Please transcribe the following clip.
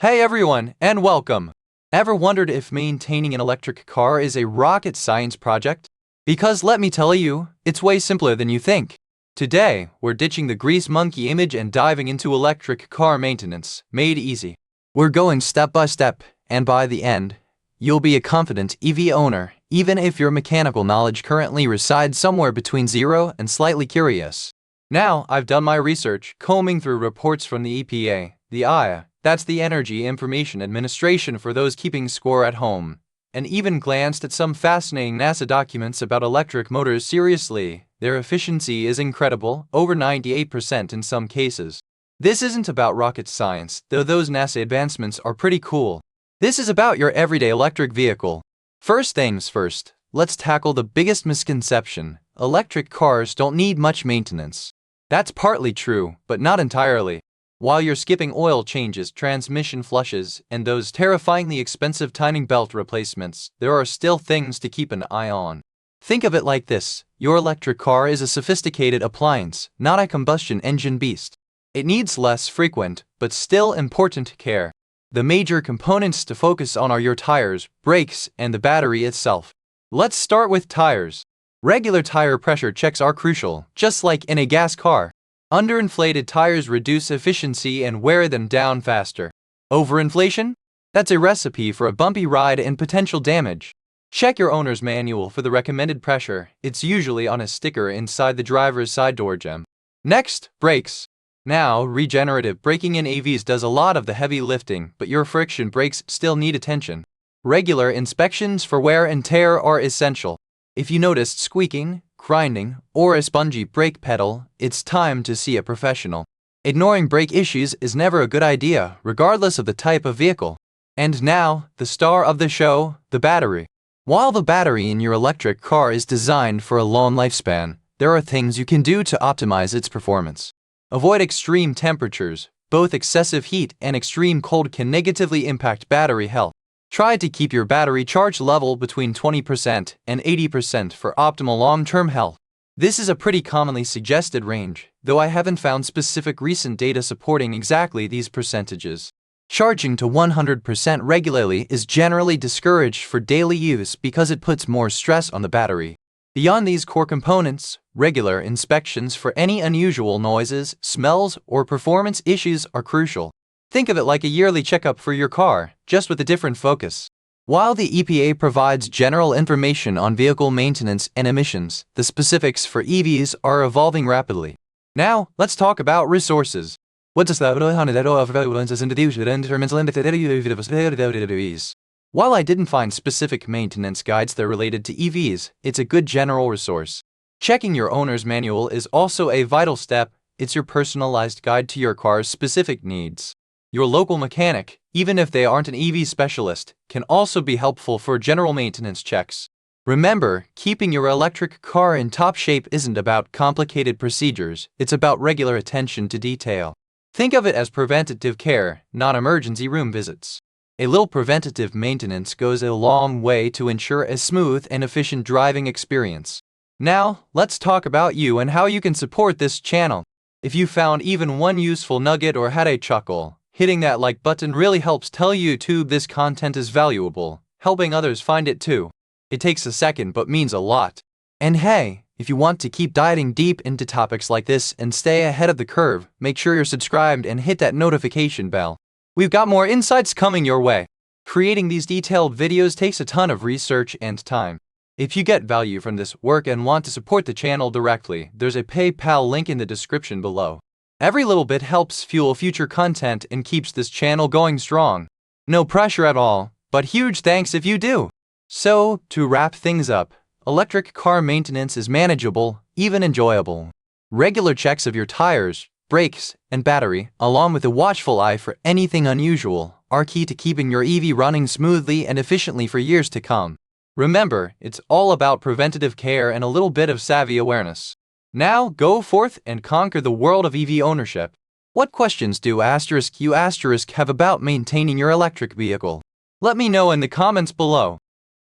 Hey everyone, and welcome! Ever wondered if maintaining an electric car is a rocket science project? Because let me tell you, it's way simpler than you think. Today, we're ditching the grease monkey image and diving into electric car maintenance, made easy. We're going step by step, and by the end, you'll be a confident EV owner, even if your mechanical knowledge currently resides somewhere between zero and slightly curious. Now, I've done my research, combing through reports from the EPA, the IA, that's the Energy Information Administration for those keeping score at home, and even glanced at some fascinating NASA documents about electric motors. Seriously, their efficiency is incredible, over 98% in some cases. This isn't about rocket science, though those NASA advancements are pretty cool. This is about your everyday electric vehicle. First things first, let's tackle the biggest misconception. Electric cars don't need much maintenance. That's partly true, but not entirely. While you're skipping oil changes, transmission flushes, and those terrifyingly expensive timing belt replacements, there are still things to keep an eye on. Think of it like this: your electric car is a sophisticated appliance, not a combustion engine beast. It needs less frequent, but still important care. The major components to focus on are your tires, brakes, and the battery itself. Let's start with tires. Regular tire pressure checks are crucial, just like in a gas car. Underinflated tires reduce efficiency and wear them down faster. Overinflation? That's a recipe for a bumpy ride and potential damage. Check your owner's manual for the recommended pressure. It's usually on a sticker inside the driver's side door gem. Next, brakes. Now, regenerative braking in AVs does a lot of the heavy lifting, but your friction brakes still need attention. Regular inspections for wear and tear are essential. If you noticed squeaking, grinding, or a spongy brake pedal, it's time to see a professional. Ignoring brake issues is never a good idea, regardless of the type of vehicle. And now, the star of the show, the battery. While the battery in your electric car is designed for a long lifespan, there are things you can do to optimize its performance. Avoid extreme temperatures. Both excessive heat and extreme cold can negatively impact battery health. Try to keep your battery charge level between 20% and 80% for optimal long-term health. This is a pretty commonly suggested range, though I haven't found specific recent data supporting exactly these percentages. Charging to 100% regularly is generally discouraged for daily use because it puts more stress on the battery. Beyond these core components, regular inspections for any unusual noises, smells, or performance issues are crucial. Think of it like a yearly checkup for your car, just with a different focus. While the EPA provides general information on vehicle maintenance and emissions, the specifics for EVs are evolving rapidly. Now, let's talk about resources. While I didn't find specific maintenance guides that are related to EVs, it's a good general resource. Checking your owner's manual is also a vital step. It's your personalized guide to your car's specific needs. Your local mechanic, even if they aren't an EV specialist, can also be helpful for general maintenance checks. Remember, keeping your electric car in top shape isn't about complicated procedures, it's about regular attention to detail. Think of it as preventative care, not emergency room visits. A little preventative maintenance goes a long way to ensure a smooth and efficient driving experience. Now, let's talk about you and how you can support this channel. If you found even one useful nugget or had a chuckle, hitting that like button really helps tell YouTube this content is valuable, helping others find it too. It takes a second but means a lot. And hey, if you want to keep diving deep into topics like this and stay ahead of the curve, make sure you're subscribed and hit that notification bell. We've got more insights coming your way. Creating these detailed videos takes a ton of research and time. If you get value from this work and want to support the channel directly, there's a PayPal link in the description below. Every little bit helps fuel future content and keeps this channel going strong. No pressure at all, but huge thanks if you do. So, to wrap things up, electric car maintenance is manageable, even enjoyable. Regular checks of your tires, brakes, and battery, along with a watchful eye for anything unusual, are key to keeping your EV running smoothly and efficiently for years to come. Remember, it's all about preventative care and a little bit of savvy awareness. Now, go forth and conquer the world of EV ownership. What questions do you have about maintaining your electric vehicle? Let me know in the comments below.